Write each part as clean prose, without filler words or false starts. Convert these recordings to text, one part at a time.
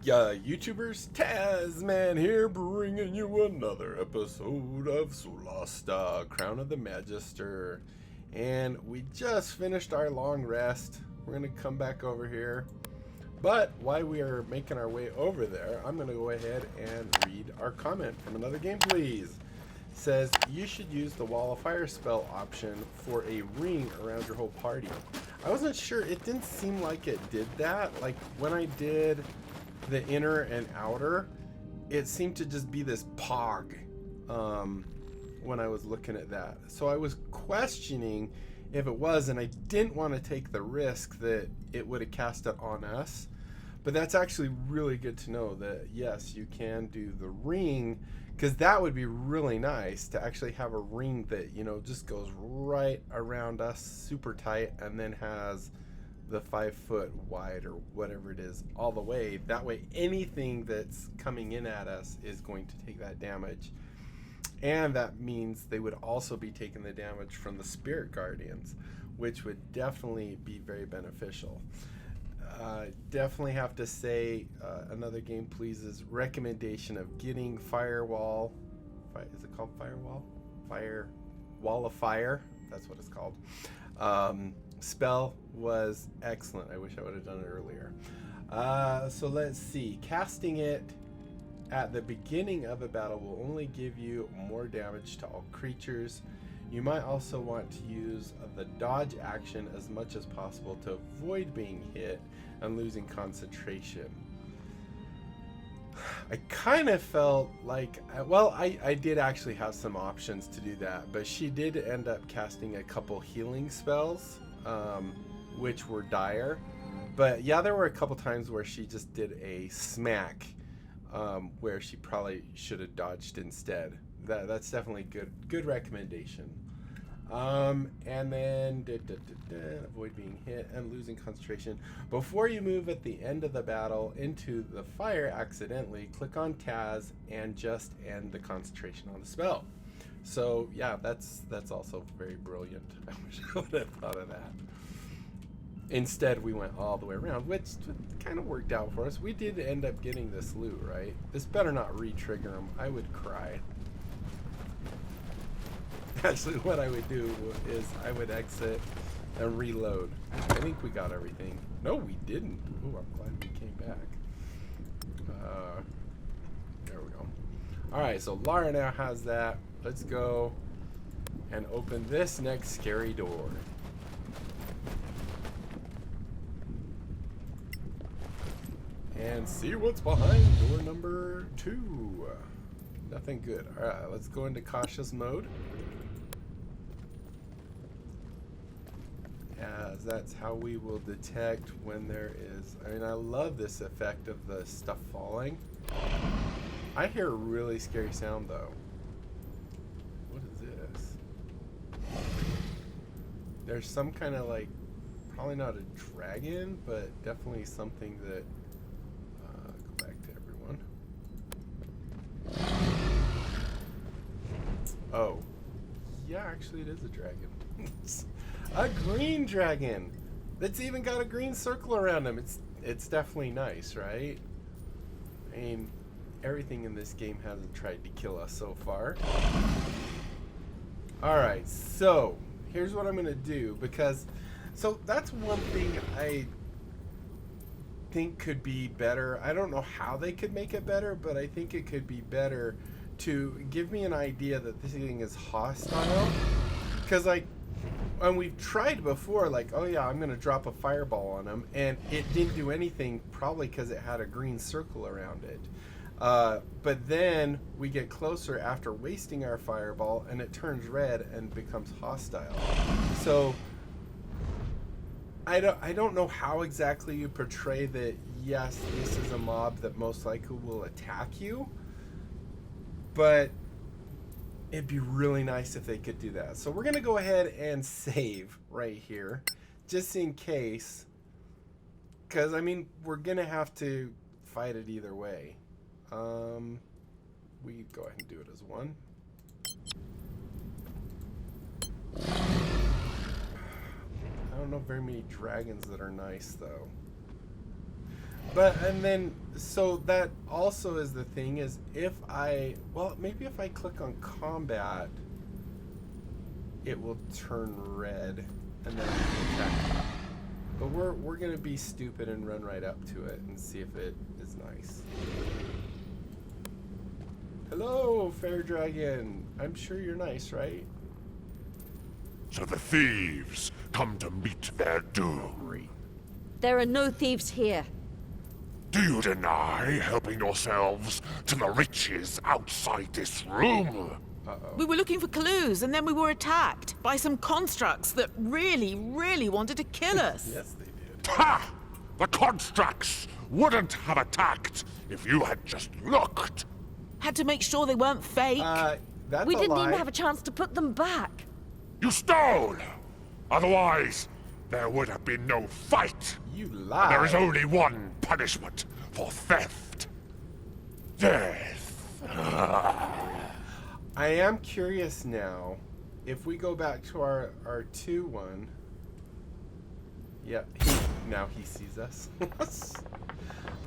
YouTubers, T4zzM4nn here, bringing you another episode of Solasta, Crown of the Magister. And we just finished our long rest. We're going to come back over here. But while we are making our way over there, I'm going to go ahead and read our comment from another game, please. It says, you should use the Wall of Fire spell option for a ring around your whole party. I wasn't sure. It didn't seem like it did that. Like when I did the inner and outer, it seemed to just be this pog when I was looking at that. So I was questioning if it was, and I didn't want to take the risk that it would have cast it on us. But that's actually really good to know that yes, you can do the ring, because that would be really nice to actually have a ring that, you know, just goes right around us super tight and then has the 5 foot wide or whatever it is all the way. That way anything that's coming in at us is going to take that damage. And that means they would also be taking the damage from the spirit guardians, which would definitely be very beneficial. Definitely have to say another game please's recommendation of getting Firewall. Is it called Firewall? Wall of Fire. That's what it's called. Spell was excellent. I wish I would have done it earlier. So let's see. Casting it at the beginning of a battle will only give you more damage to all creatures. You might also want to use the dodge action as much as possible to avoid being hit and losing concentration. I kind of felt like, well, I did actually have some options to do that, but she did end up casting a couple healing spells, which were dire. But yeah, there were a couple times where she just did a smack, where she probably should have dodged instead. That's definitely good recommendation. And then avoid being hit and losing concentration. Before you move at the end of the battle into the fire accidentally, click on Taz and just end the concentration on the spell. So yeah, that's also very brilliant. I wish I would have thought of that. Instead, we went all the way around, which kind of worked out for us. We did end up getting this loot, right? This better not re-trigger them. I would cry. Actually, what I would do is I would exit and reload. I think we got everything. No, we didn't. Ooh, I'm glad we came back. There we go. Alright, so Lara now has that. Let's go and open this next scary door. And see what's behind door number 2. Nothing good. Alright, let's go into cautious mode. As that's how we will detect when there is... I mean, I love this effect of the stuff falling. I hear a really scary sound, though. What is this? There's some kind of, like, probably not a dragon, but definitely something that... go back to everyone. Oh. Yeah, actually it is a dragon. A green dragon that's even got a green circle around him. It's definitely nice, right? I mean, everything in this game hasn't tried to kill us so far. Alright, so here's what I'm gonna do, because so that's one thing I think could be better. I don't know how they could make it better, but I think it could be better to give me an idea that this thing is hostile. Because, like, and we've tried before, like, oh yeah, I'm gonna drop a fireball on him, and it didn't do anything, probably because it had a green circle around it. But then we get closer after wasting our fireball, and it turns red and becomes hostile. So I don't know how exactly you portray that. Yes, this is a mob that most likely will attack you, but it'd be really nice if they could do that. So we're going to go ahead and save right here, just in case. Because, I mean, we're going to have to fight it either way. We go ahead and do it as 1. I don't know very many dragons that are nice, though. But, and then, so that also is the thing, is if I, well, maybe if I click on combat, it will turn red, and then I can attack. But we're gonna be stupid and run right up to it and see if it is nice. Hello, fair dragon. I'm sure you're nice, right? So the thieves come to meet their doom. Great. There are no thieves here. Do you deny helping yourselves to the riches outside this room? Uh-oh. We were looking for clues, and then we were attacked by some constructs that really, really wanted to kill us. Yes, they did. Ha! The constructs wouldn't have attacked if you had just looked. Had to make sure they weren't fake. That's We a didn't lie. even have a chance to put them back. You stole! Otherwise, there would have been no fight. You lied. There is only one punishment for theft. Death. I am curious now, if we go back to our 2-1. Yeah, now he sees us.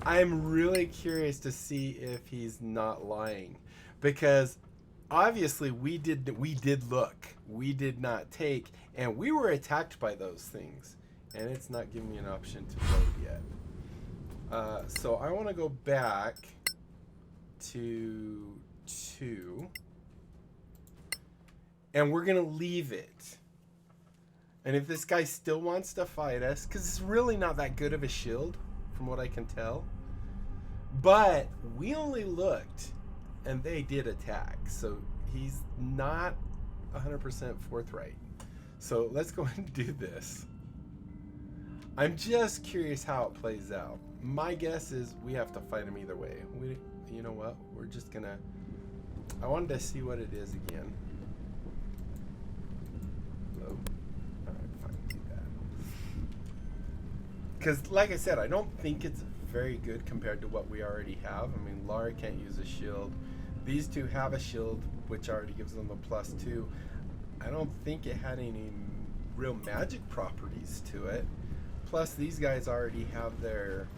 I'm really curious to see if he's not lying, because obviously we did look, we did not take, and we were attacked by those things, and it's not giving me an option to load yet. So I want to go back to 2, and we're gonna leave it. And if this guy still wants to fight us, because it's really not that good of a shield, from what I can tell. But we only looked, and they did attack. So he's not 100% forthright. So let's go ahead and do this. I'm just curious how it plays out. My guess is we have to fight him either way. You know what? We're just gonna... I wanted to see what it is again. Because, like I said, I don't think it's very good compared to what we already have. I mean, Lara can't use a shield. These two have a shield, which already gives them a +2. I don't think it had any real magic properties to it. Plus, these guys already have their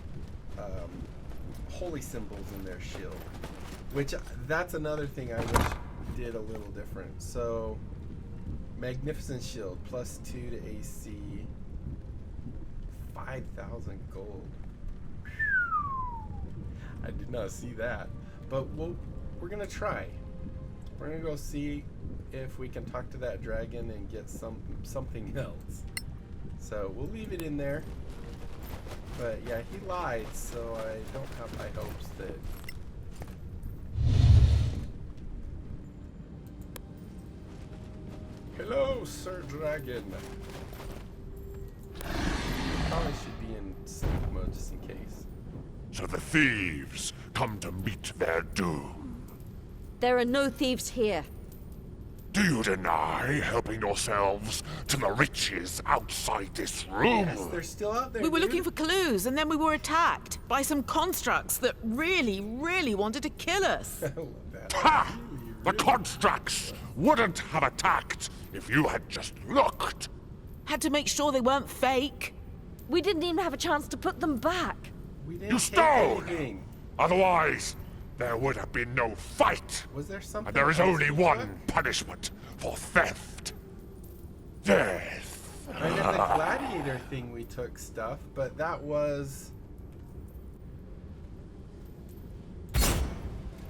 holy symbols in their shield, which that's another thing I wish did a little different. So, Magnificent Shield, +2 to AC. 5,000 gold. I did not see that, but we're gonna try. We're gonna go see if we can talk to that dragon and get something else. So we'll leave it in there. But yeah, he lied, so I don't have high hopes that. Hello, Sir Dragon. Probably should be in sleep mode just in case. So the thieves come to meet their doom. There are no thieves here. Do you deny helping yourselves to the riches outside this room? Yes, they're still out there. We were dude. looking for clues, and then we were attacked by some constructs that really, really wanted to kill us. I love that. Ha! Really, The really. constructs wouldn't have attacked if you had just looked. Had to make sure they weren't fake. We didn't even have a chance to put them back. We didn't You take stole! anything. Otherwise, there would have been no fight. Was there something? And there is else only we one took? punishment for theft. Death. I did the gladiator thing. We took stuff, but that was.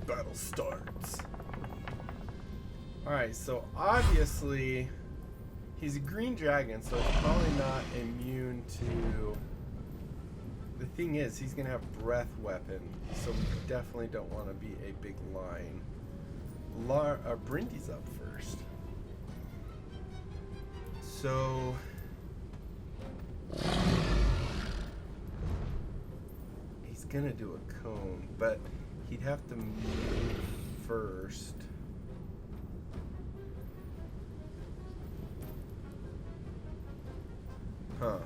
Battle starts. All right, so obviously he's a green dragon, so he's probably not immune to. The thing is, he's gonna have breath weapon, so we definitely don't want to be a big line. Brindy's up first. So he's gonna do a cone, but he'd have to move first. Huh.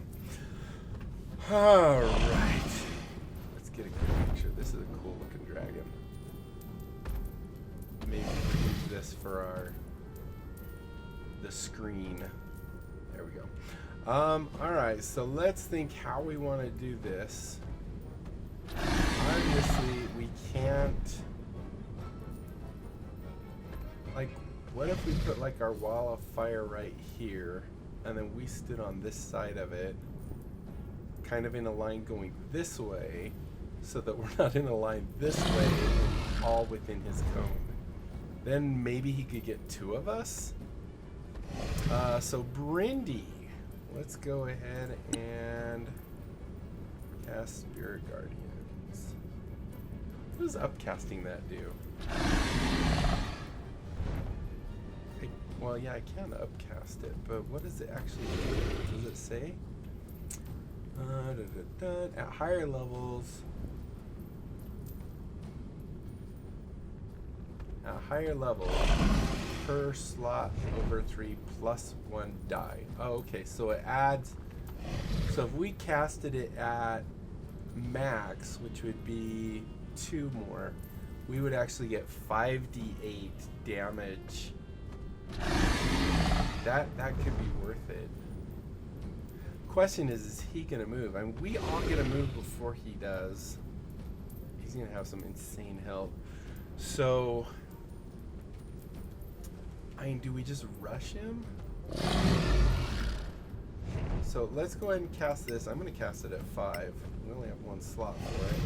Alright. Let's get a good picture. This is a cool looking dragon. Maybe we'll use this for the screen. There we go. Alright, so let's think how we want to do this. obviously we can't, like, what if we put like our wall of fire right here and then we stood on this side of it, kind of in a line going this way, so that we're not in a line this way and all within his cone. Then maybe he could get two of us. So Brindy, let's go ahead and cast Spirit Guardians. What does upcasting that do? Well, yeah, I can upcast it, but what does it actually do? Does it say? At higher levels, per slot over 3 plus 1 die. Oh, okay, so it adds. So if we casted it at max, which would be 2 more, we would actually get 5d8 damage. That could be worth it. Question is he gonna move? I mean, we all get a move before he does. He's gonna have some insane help. So, I mean, do we just rush him? So let's go ahead and cast this. I'm gonna cast it at 5. We only have 1 slot for it.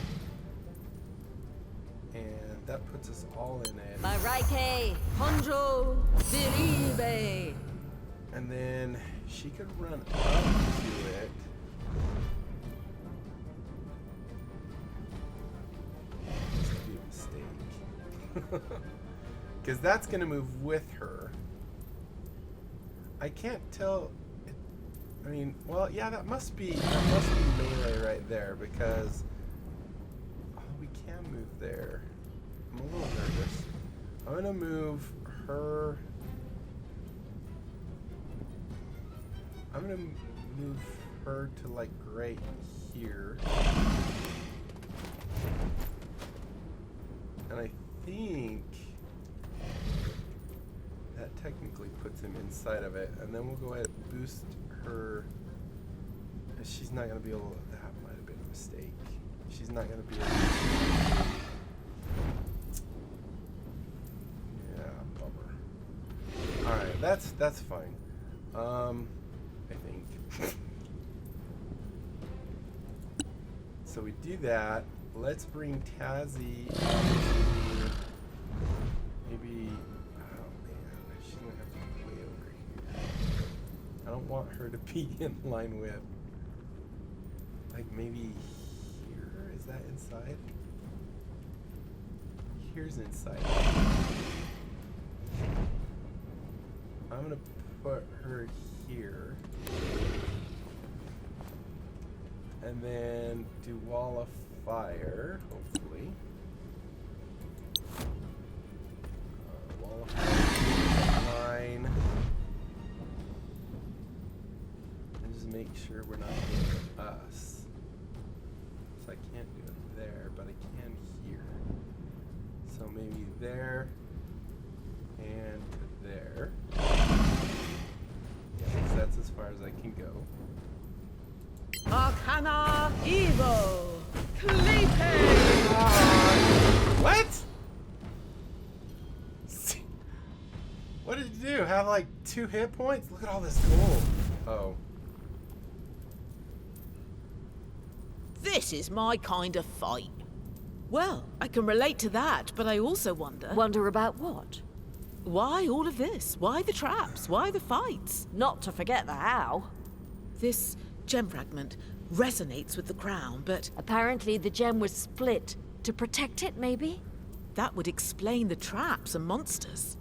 And that puts us all in it. Mareike, Hondro, Viribe. And then she could run up to it. This could be a mistake. Because that's going to move with her. I can't tell. I mean, well, yeah, that must be melee right there, because we can move there. I'm a little nervous. I'm going to move her. I'm gonna move her to like right here. And I think that technically puts him inside of it. And then we'll go ahead and boost her. She's not gonna be able to, that might have been a mistake. She's not gonna be able to. Yeah, bummer. Alright, that's fine. I think. So we do that. Let's bring Tazzy up to maybe. Oh man, she's gonna have to be way over here. I don't want her to be in line with. Like maybe here. Is that inside? Here's inside. I'm gonna put her here. And then do wall of fire, hopefully. Wall of fire line. And just make sure we're not hitting us. So I can't do it there, but I can here. So maybe there and there. Yeah, that's as far as I can go. Arcana Evo! Clepe! What? What did you do? Have like 2 hit points? Look at all this gold. Oh. This is my kind of fight. Well, I can relate to that, but I also wonder... Wonder about what? Why all of this? Why the traps? Why the fights? Not to forget the how. This gem fragment resonates with the crown, but Apparently the gem was split. To protect it, maybe? that would explain the traps and monsters.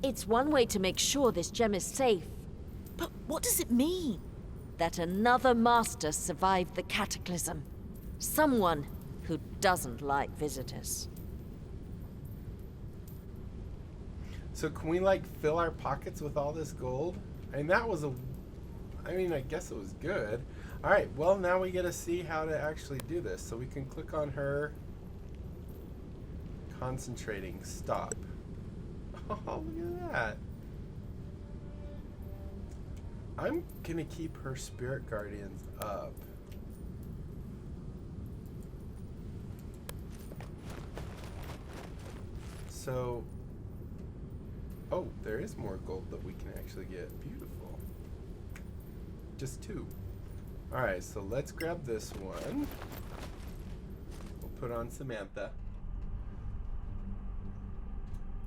It's one way to make sure this gem is safe. But what does it mean? That another master survived the cataclysm. Someone who doesn't like visitors. So can we like fill our pockets with all this gold? I mean, that was a... I mean, I guess it was good. Alright, well now we get to see how to actually do this. So we can click on her. Concentrating, stop. Oh, look at that. I'm gonna keep her spirit guardians up. So, oh, there is more gold that we can actually get. Beautiful. Just 2. Alright, so let's grab this one. We'll put on Samantha.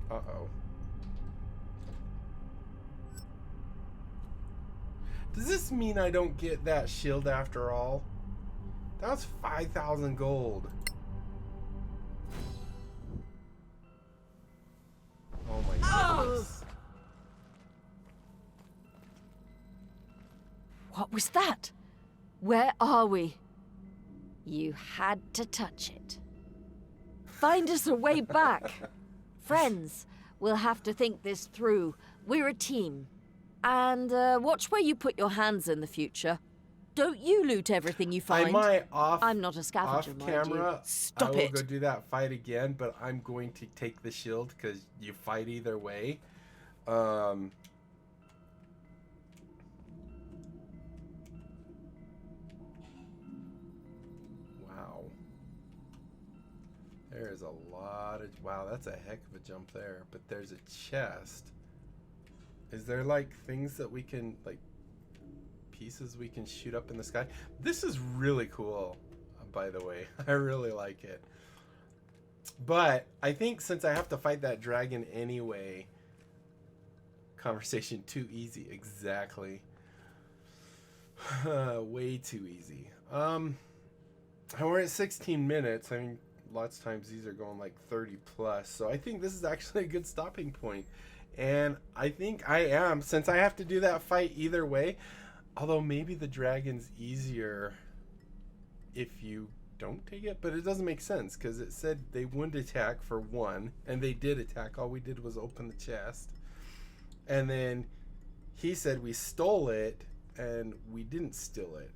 Uh-oh. Does this mean I don't get that shield after all? That was 5,000 gold. Oh my goodness. What was that? Where are we? You had to touch it. Find us a way back. Friends, we'll have to think this through. We're a team. And watch where you put your hands in the future. Don't you loot everything you find. I might I'm not a scavenger, off mind camera. you. Stop I will it. go do that fight again, but I'm going to take the shield because you fight either way. Wow. There is a lot of... Wow, that's a heck of a jump there. But there's a chest. Is there, like, things that we can, like, pieces we can shoot up in the sky? This is really cool, by the way. I really like it. But I think since I have to fight that dragon anyway... Conversation too easy. Exactly. Way too easy. And we're at 16 minutes. I mean, lots of times these are going like 30 plus. So I think this is actually a good stopping point. And I think I am, since I have to do that fight either way. Although maybe the dragon's easier if you don't take it. But it doesn't make sense because it said they wouldn't attack for 1. And they did attack. All we did was open the chest. And then he said we stole it, and we didn't steal it.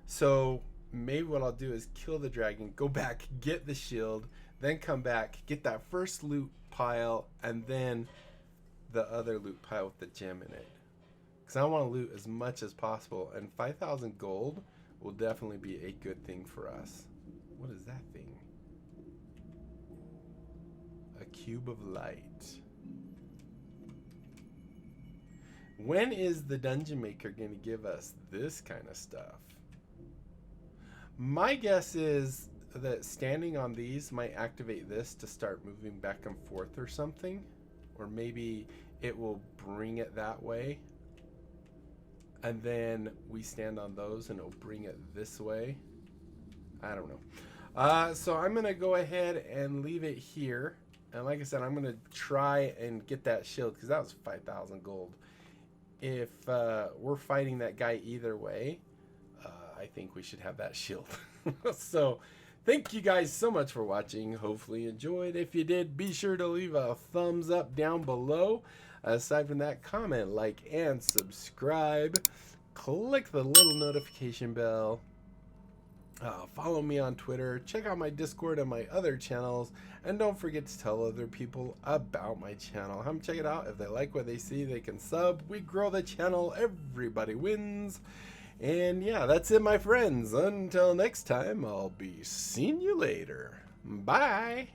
So maybe what I'll do is kill the dragon, go back, get the shield, then come back, get that first loot pile, and then the other loot pile with the gem in it. Because I want to loot as much as possible, and 5,000 gold will definitely be a good thing for us. What is that thing? A cube of light. When is the dungeon maker going to give us this kind of stuff? My guess is that standing on these might activate this to start moving back and forth or something. Or maybe it will bring it that way. And then we stand on those and it'll bring it this way. I don't know. So I'm going to go ahead and leave it here. And like I said, I'm going to try and get that shield because that was 5,000 gold. If we're fighting that guy either way, I think we should have that shield. So, thank you guys so much for watching. Hopefully you enjoyed. If you did, be sure to leave a thumbs up down below. Aside from that, comment, like, and subscribe. Click the little notification bell. Follow me on Twitter. Check out my Discord and my other channels. And don't forget to tell other people about my channel. Have them check it out. If they like what they see, they can sub. We grow the channel. Everybody wins. And yeah, that's it, my friends. Until next time, I'll be seeing you later. Bye.